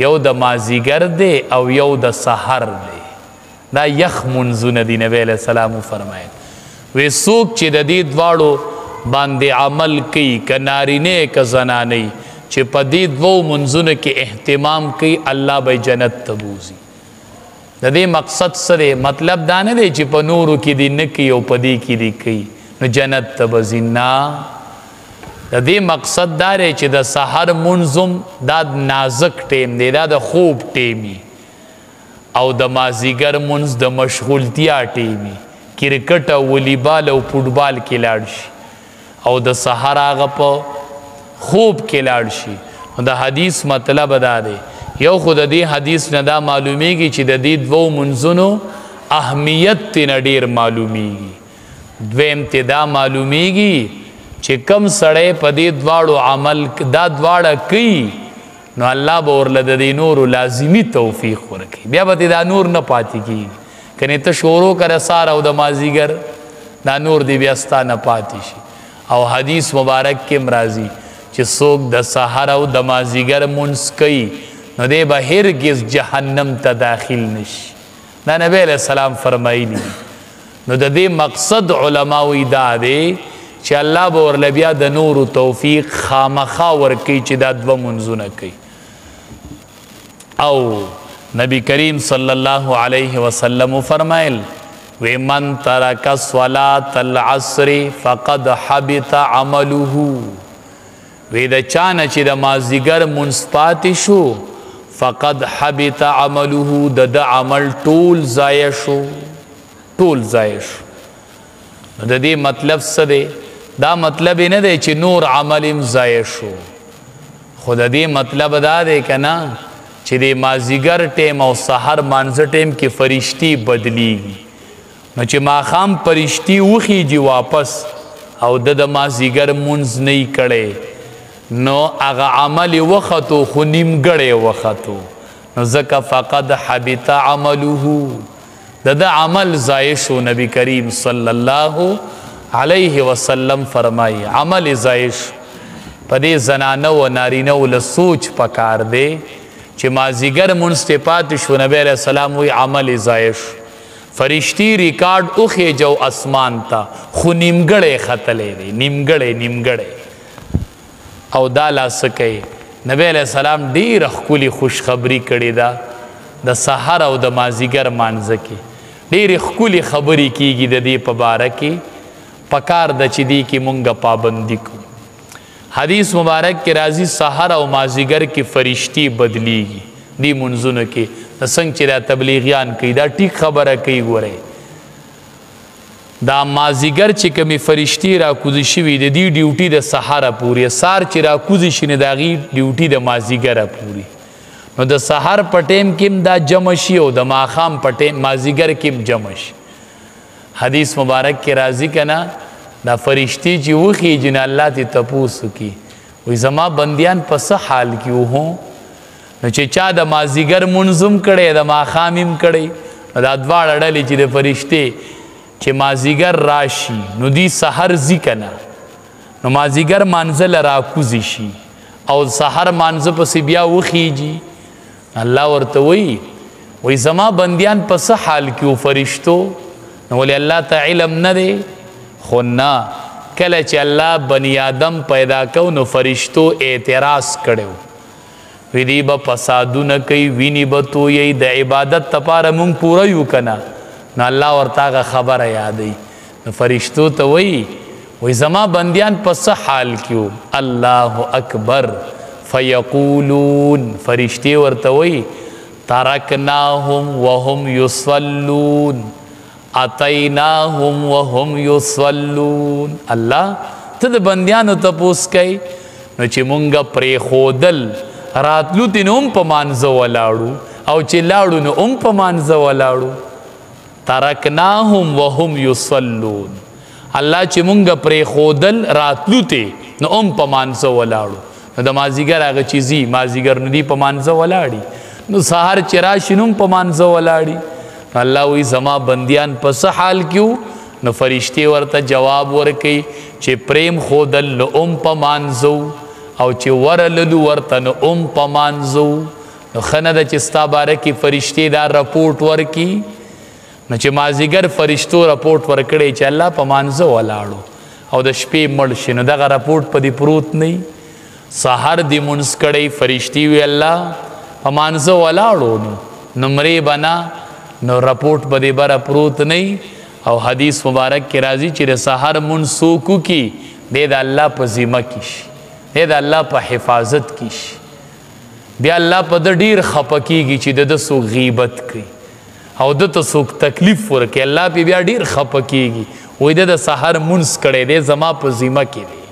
یو د مازیګر دی او یو د سحر دی دا یخ منځونه دي نبی علیہ السلام فرمایل وی څوک چې د دې دواړو باندې عمل کوي که نارینه که زنانه چې په دې دوو منځونو کې اهتمام کوي الله به جنت ته بوځي د دې مقصد څه دی مطلب دا نه دی چې په نورو کې دې نه کوي او په دې کې دې کوي نو جنت ته به ځي نه د دې مقصد دا دی چې د سحر منځم دا نازک ټیم دی دا د خوب ټیمي او د مازیګر منځ د مشغولتیا ټیمي کرکټ او والیبال او فوټبال کې لاړ شي او د سحر هغه په خوب کې لاړ شي د حدیث مطلب دا دی یو خو د دې حدیث نه دا معلومیږي چې د دې دوو منځونو اهمیت ترې ډېر معلومیږي دویم ته دا معلومیږي چې کم سړی په دې دواړو عمل دا دواړه کوي نو الله به ورله د دې نورو لازمي توفیق ورکوي بیا به دا نور نه پاتې کېږي کنې ته شروع کړه سهار او د مازدیګر دا نور دې بیا ستا نه پاتې شي او حدیث مبارک کې هم راځي چې څوک د سحر او د مازدیګر منځ کوي نو دی به هرګز جهنم ته داخل نشي دا نبی علیہ السلام فرمایلی نو د دې مقصد علماوی دا دی چې الله به ورله بیا د نورو توفیق خامخا ورکوي چې دا دوه منځونه کوي او نبی کریم صلی الله علیه وسلم فرمایل وی من ترک صلاة العصر فقد حبط عمله وی د چانه چې د مازدیګر منځ پاتې شو فقد حبط عمله د عمل ټول ضایع شو ټول ضایع شو د دې مطلب څه دی دا مطلب نه دی چې نور عمل هم ضایع شو خو د دې مطلب دا دی که نه چې د مازدیګر ټیم او سحر مانځه ټیم کې فرشتي بدلیږي نو چې ماښام فرشتي وخیږي واپس او د مازدیګر مونځ نه کړی نو هغه عمل وختو خو نیمګړی وختو نو ځکه فقد حبط عمله د عمل ضایع شو نبی کریم صلی الله علیه وسلم فرمایي عمل ضایع شو په دې زنانه و نارینه له سوچ پکار دی چې مازدیګر مونځ ته پاتې شو نبی علیہ السلام وی عمل ضایع شو فرشتي ریکارډ وخیجو اسمان ته خو نیمګړی ختلی دی نیمګړی او دا لاس کوي نبی علیہ السلام ډېره ښکلې خوشخبري کړې ده د سحر او د مازدیګر مانځه کې ډېرې ښکلې خبرې کېږي د دې په باره کې پکار ده چې دې کې مونږ پابندي کړو حدیث مبارک کې راځي سحر او مازدیګر کې فرشتي بدلیږي دې منځونو کې څنګه چې دا تبلیغیان کوي دا ټیک خبره کوي ګورئ دا مازدیګر چې کومې فرشتي راکوزي شوي د دې ډیوټي د سحره پورې سار چې راکوزي شي نو د هغې ډیوټي د مازدیګره پورې نو د سحر په ټیم کې هم دا جمع شي او د ماښام په ټیم مازدیګر کې هم جمع شي حدیث مبارک کې راځي که نه دا فرشتي چې وخیږي نو الله ترې تپوس وکړي وایي زما بندیان په څه حال کې وو نو چې چا د مازدیګر منځ هم کړی د ماښام هم کړی نو دا دواړه ډلې چې د فرشتې چې مازدیګر راشي نو دی سحر ځي که نه نو مازدیګر مانځه له راکوزي شي او سحر مانځه پسې بیا وخیږي الله ورته وایي زما بندیان په څه حال کې و فرشتو نو ولې الله ته علم نه دی خو نه کله چې الله بني آدم پیدا کو نو فرشتو اعتراض کړی وی دی به فسادونه کوي وینې به تویوي د عبادت دپاره مونږ پوره یو که نه نو الله ورته هغه خبره یادوي نو فرشتو ته وایي زما بندیان په څه حال کې و الله اکبر فیقولون فرشتې ورته وایي ترکناهم وهم یصلون اتیناهم وهم یصلون الله ته د بندیانو تپوس کوي نو چې مونږ پرېښودل راتلو تی نو هم په مانځه ولاړو او چې لاړو نو هم په مانځه ولاړو ترکناهم وهم یصلون الله چې مونږ پرېښودل راتلو تی نو هم په مانځه ولاړو نو د مازدیګر هغه چې ځي مازدیګر نو دی په مانځه ولاړي نو سهار چې راشي نو هم په مانځه ولاړي الله وی زما بندیان په څه حال کې نو فرشتې ورته جواب ورکوي چې پریم ښودل نو هم په مانځو او چې ورللو ورته نو هم په مانځو نو ښه نه ده چې ستا باره کې فرشتې دا رپورټ ورکي نو چې مازدیګر فرشتو رپورټ ورکړی چې الله په مانځه ولاړو او د شپې مړ شي نو دغه رپورټ په دې پروت نه وي سحر دې مونځ کړی فرشتي وي الله په مانځه ولاړو نو مرې به نه نو رپورټ په دې بره پروت نه وي او حدیث مبارک کې راځي چې د سحر مونځ څوک وکړي دی د الله په ذمه کې شي دی د الله په حفاظت کې شي بیا الله په ده ډېر خفه کېږي چې د ده څوک غیبت کوي او ده ته څوک تکلیف ورکوي الله پې بیا ډېر خفه کېږي وایي ده د سحر مونځ کړی دی زما په ذمه کې دی